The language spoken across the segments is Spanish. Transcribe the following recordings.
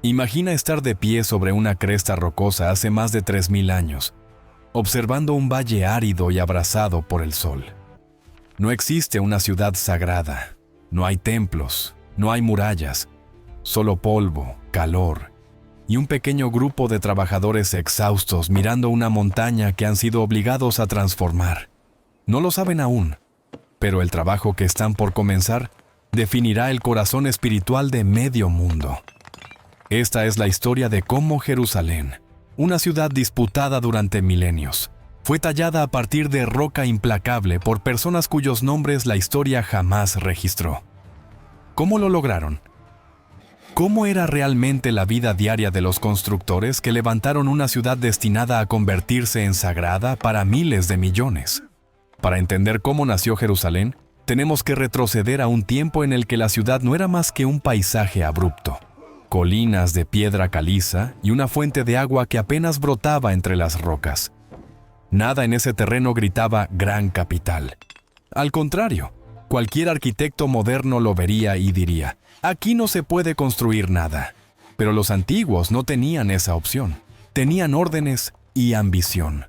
Imagina estar de pie sobre una cresta rocosa hace más de 3000 años, observando un valle árido y abrasado por el sol. No existe una ciudad sagrada, no hay templos, no hay murallas, solo polvo, calor y un pequeño grupo de trabajadores exhaustos mirando una montaña que han sido obligados a transformar. No lo saben aún, pero el trabajo que están por comenzar definirá el corazón espiritual de medio mundo. Esta es la historia de cómo Jerusalén, una ciudad disputada durante milenios, fue tallada a partir de roca implacable por personas cuyos nombres la historia jamás registró. ¿Cómo lo lograron? ¿Cómo era realmente la vida diaria de los constructores que levantaron una ciudad destinada a convertirse en sagrada para miles de millones? Para entender cómo nació Jerusalén, tenemos que retroceder a un tiempo en el que la ciudad no era más que un paisaje abrupto, colinas de piedra caliza y una fuente de agua que apenas brotaba entre las rocas. Nada en ese terreno gritaba gran capital. Al contrario, cualquier arquitecto moderno lo vería y diría: aquí no se puede construir nada. Pero los antiguos no tenían esa opción. Tenían órdenes y ambición.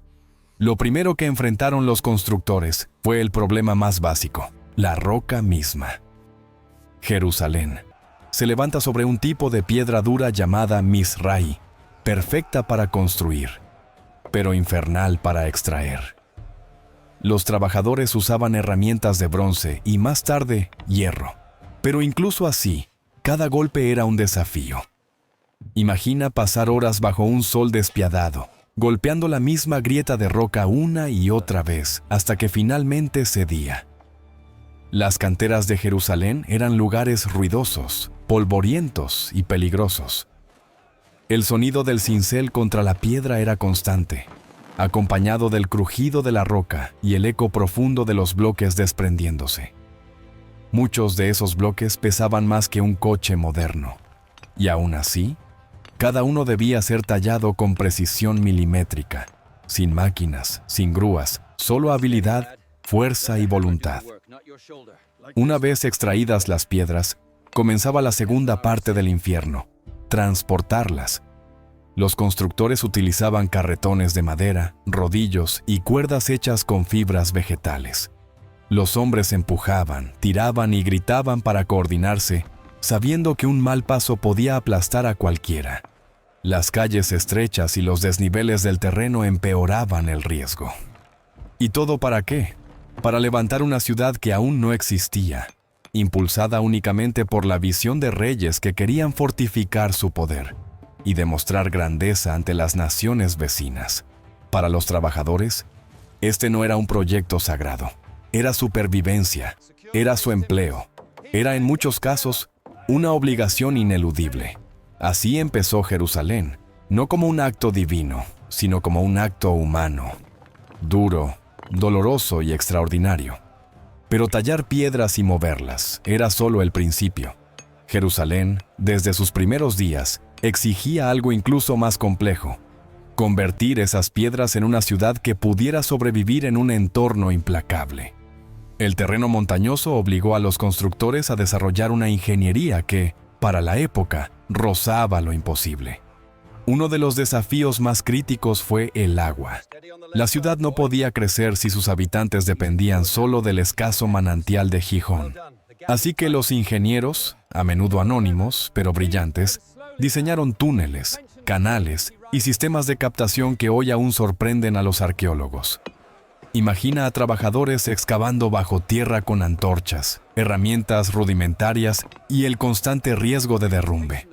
Lo primero que enfrentaron los constructores fue el problema más básico: la roca misma. Jerusalén se levanta sobre un tipo de piedra dura llamada Misrai, perfecta para construir, pero infernal para extraer. Los trabajadores usaban herramientas de bronce y más tarde hierro, pero incluso así, cada golpe era un desafío. Imagina pasar horas bajo un sol despiadado, golpeando la misma grieta de roca una y otra vez, hasta que finalmente cedía. Las canteras de Jerusalén eran lugares ruidosos, polvorientos y peligrosos. El sonido del cincel contra la piedra era constante, acompañado del crujido de la roca y el eco profundo de los bloques desprendiéndose. Muchos de esos bloques pesaban más que un coche moderno, y aún así, cada uno debía ser tallado con precisión milimétrica, sin máquinas, sin grúas, solo habilidad, fuerza y voluntad. Una vez extraídas las piedras, comenzaba la segunda parte del infierno: transportarlas. Los constructores utilizaban carretones de madera, rodillos y cuerdas hechas con fibras vegetales. Los hombres empujaban, tiraban y gritaban para coordinarse, sabiendo que un mal paso podía aplastar a cualquiera. Las calles estrechas y los desniveles del terreno empeoraban el riesgo. ¿Y todo para qué? Para levantar una ciudad que aún no existía, impulsada únicamente por la visión de reyes que querían fortificar su poder y demostrar grandeza ante las naciones vecinas. Para los trabajadores, este no era un proyecto sagrado, era supervivencia, era su empleo, era en muchos casos una obligación ineludible. Así empezó Jerusalén, no como un acto divino, sino como un acto humano, duro, doloroso y extraordinario. Pero tallar piedras y moverlas era solo el principio. Jerusalén, desde sus primeros días, exigía algo incluso más complejo: convertir esas piedras en una ciudad que pudiera sobrevivir en un entorno implacable. El terreno montañoso obligó a los constructores a desarrollar una ingeniería que, para la época, rozaba lo imposible. Uno de los desafíos más críticos fue el agua. La ciudad no podía crecer si sus habitantes dependían solo del escaso manantial de Gijón. Así que los ingenieros, a menudo anónimos, pero brillantes, diseñaron túneles, canales y sistemas de captación que hoy aún sorprenden a los arqueólogos. Imagina a trabajadores excavando bajo tierra con antorchas, herramientas rudimentarias y el constante riesgo de derrumbe.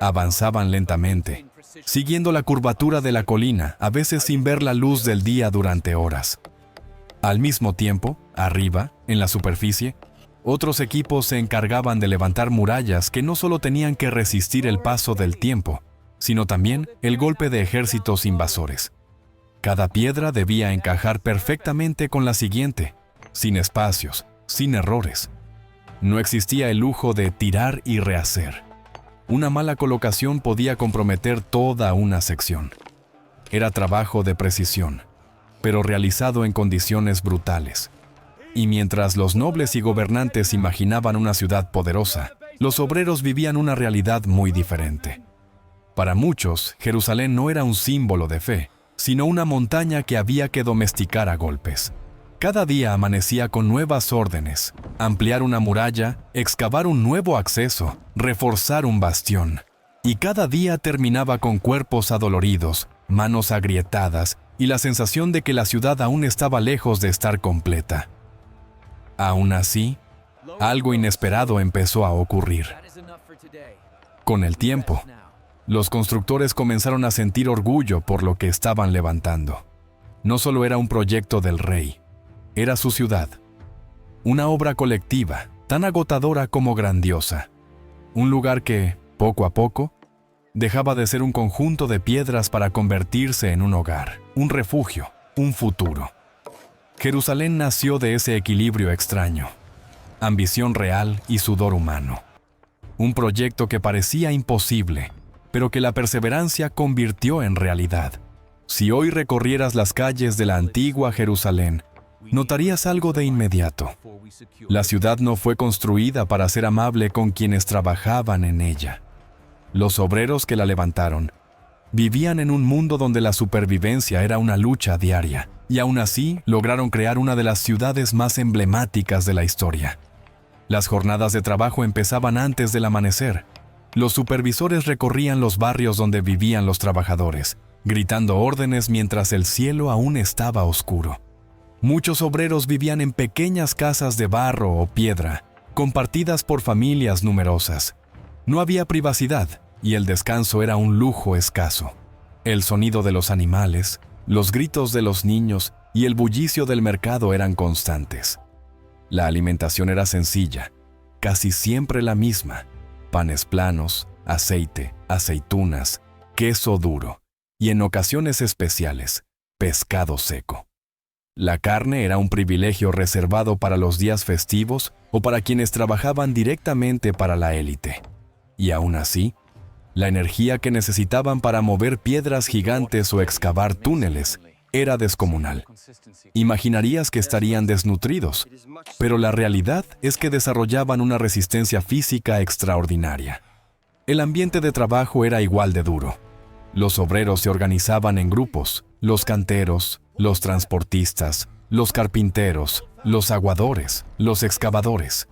Avanzaban lentamente, siguiendo la curvatura de la colina, a veces sin ver la luz del día durante horas. Al mismo tiempo, arriba, en la superficie, otros equipos se encargaban de levantar murallas que no solo tenían que resistir el paso del tiempo, sino también el golpe de ejércitos invasores. Cada piedra debía encajar perfectamente con la siguiente, sin espacios, sin errores. No existía el lujo de tirar y rehacer. Una mala colocación podía comprometer toda una sección. Era trabajo de precisión, pero realizado en condiciones brutales. Y mientras los nobles y gobernantes imaginaban una ciudad poderosa, los obreros vivían una realidad muy diferente. Para muchos, Jerusalén no era un símbolo de fe, sino una montaña que había que domesticar a golpes. Cada día amanecía con nuevas órdenes: ampliar una muralla, excavar un nuevo acceso, reforzar un bastión. Y cada día terminaba con cuerpos adoloridos, manos agrietadas y la sensación de que la ciudad aún estaba lejos de estar completa. Aún así, algo inesperado empezó a ocurrir. Con el tiempo, los constructores comenzaron a sentir orgullo por lo que estaban levantando. No solo era un proyecto del rey, era su ciudad. Una obra colectiva, tan agotadora como grandiosa. Un lugar que, poco a poco, dejaba de ser un conjunto de piedras para convertirse en un hogar, un refugio, un futuro. Jerusalén nació de ese equilibrio extraño: ambición real y sudor humano. Un proyecto que parecía imposible, pero que la perseverancia convirtió en realidad. Si hoy recorrieras las calles de la antigua Jerusalén, notarías algo de inmediato. La ciudad no fue construida para ser amable con quienes trabajaban en ella. Los obreros que la levantaron vivían en un mundo donde la supervivencia era una lucha diaria, y aún así lograron crear una de las ciudades más emblemáticas de la historia. Las jornadas de trabajo empezaban antes del amanecer. Los supervisores recorrían los barrios donde vivían los trabajadores, gritando órdenes mientras el cielo aún estaba oscuro. Muchos obreros vivían en pequeñas casas de barro o piedra, compartidas por familias numerosas. No había privacidad, y el descanso era un lujo escaso. El sonido de los animales, los gritos de los niños y el bullicio del mercado eran constantes. La alimentación era sencilla, casi siempre la misma: panes planos, aceite, aceitunas, queso duro y, en ocasiones especiales, pescado seco. La carne era un privilegio reservado para los días festivos o para quienes trabajaban directamente para la élite. Y aún así, la energía que necesitaban para mover piedras gigantes o excavar túneles era descomunal. Imaginarías que estarían desnutridos, pero la realidad es que desarrollaban una resistencia física extraordinaria. El ambiente de trabajo era igual de duro. Los obreros se organizaban en grupos: los canteros, los transportistas, los carpinteros, los aguadores, los excavadores.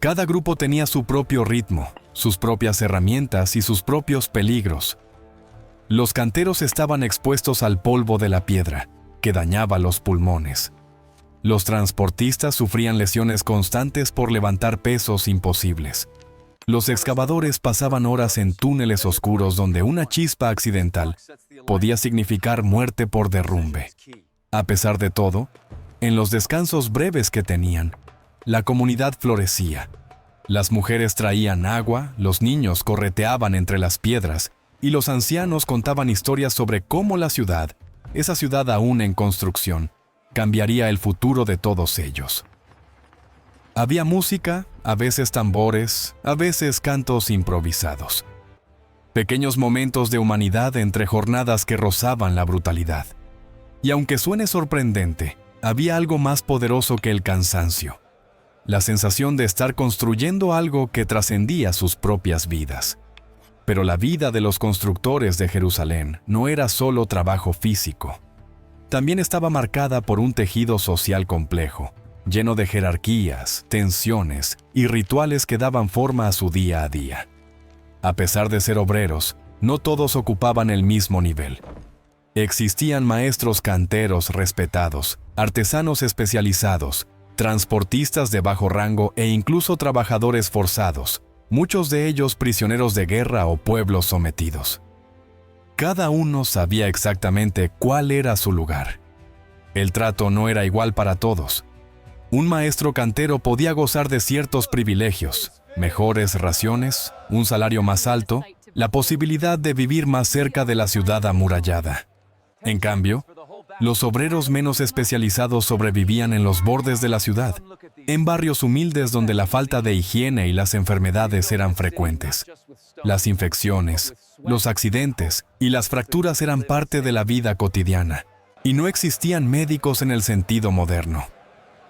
Cada grupo tenía su propio ritmo, sus propias herramientas y sus propios peligros. Los canteros estaban expuestos al polvo de la piedra, que dañaba los pulmones. Los transportistas sufrían lesiones constantes por levantar pesos imposibles. Los excavadores pasaban horas en túneles oscuros donde una chispa accidental podía significar muerte por derrumbe. A pesar de todo, en los descansos breves que tenían, la comunidad florecía. Las mujeres traían agua, los niños correteaban entre las piedras y los ancianos contaban historias sobre cómo la ciudad, esa ciudad aún en construcción, cambiaría el futuro de todos ellos. Había música, a veces tambores, a veces cantos improvisados. Pequeños momentos de humanidad entre jornadas que rozaban la brutalidad. Y aunque suene sorprendente, había algo más poderoso que el cansancio: la sensación de estar construyendo algo que trascendía sus propias vidas. Pero la vida de los constructores de Jerusalén no era solo trabajo físico. También estaba marcada por un tejido social complejo, lleno de jerarquías, tensiones y rituales que daban forma a su día a día. A pesar de ser obreros, no todos ocupaban el mismo nivel. Existían maestros canteros respetados, artesanos especializados, transportistas de bajo rango e incluso trabajadores forzados, muchos de ellos prisioneros de guerra o pueblos sometidos. Cada uno sabía exactamente cuál era su lugar. El trato no era igual para todos. Un maestro cantero podía gozar de ciertos privilegios: mejores raciones, un salario más alto, la posibilidad de vivir más cerca de la ciudad amurallada. En cambio, los obreros menos especializados sobrevivían en los bordes de la ciudad, en barrios humildes donde la falta de higiene y las enfermedades eran frecuentes. Las infecciones, los accidentes y las fracturas eran parte de la vida cotidiana, y no existían médicos en el sentido moderno.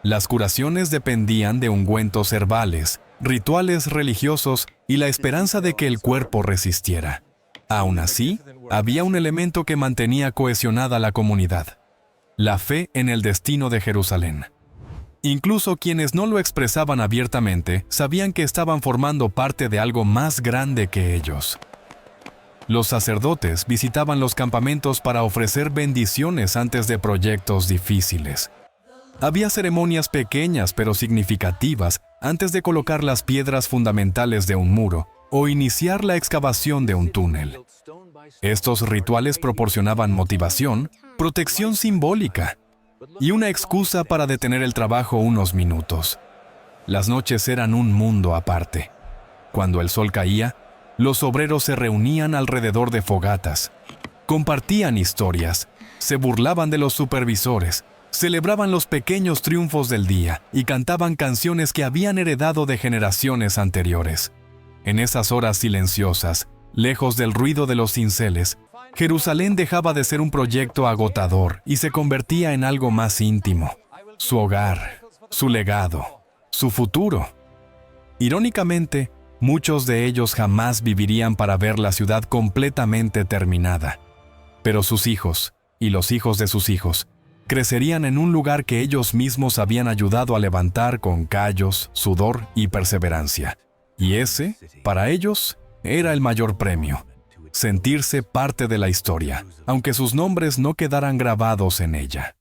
Las curaciones dependían de ungüentos herbales, rituales religiosos y la esperanza de que el cuerpo resistiera. Aún así, había un elemento que mantenía cohesionada la comunidad: la fe en el destino de Jerusalén. Incluso quienes no lo expresaban abiertamente sabían que estaban formando parte de algo más grande que ellos. Los sacerdotes visitaban los campamentos para ofrecer bendiciones antes de proyectos difíciles. Había ceremonias pequeñas pero significativas antes de colocar las piedras fundamentales de un muro o iniciar la excavación de un túnel. Estos rituales proporcionaban motivación, protección simbólica y una excusa para detener el trabajo unos minutos. Las noches eran un mundo aparte. Cuando el sol caía, los obreros se reunían alrededor de fogatas, compartían historias, se burlaban de los supervisores, celebraban los pequeños triunfos del día y cantaban canciones que habían heredado de generaciones anteriores. En esas horas silenciosas, lejos del ruido de los cinceles, Jerusalén dejaba de ser un proyecto agotador y se convertía en algo más íntimo: su hogar, su legado, su futuro. Irónicamente, muchos de ellos jamás vivirían para ver la ciudad completamente terminada. Pero sus hijos, y los hijos de sus hijos, crecerían en un lugar que ellos mismos habían ayudado a levantar con callos, sudor y perseverancia. Y ese, para ellos, era el mayor premio: sentirse parte de la historia, aunque sus nombres no quedaran grabados en ella.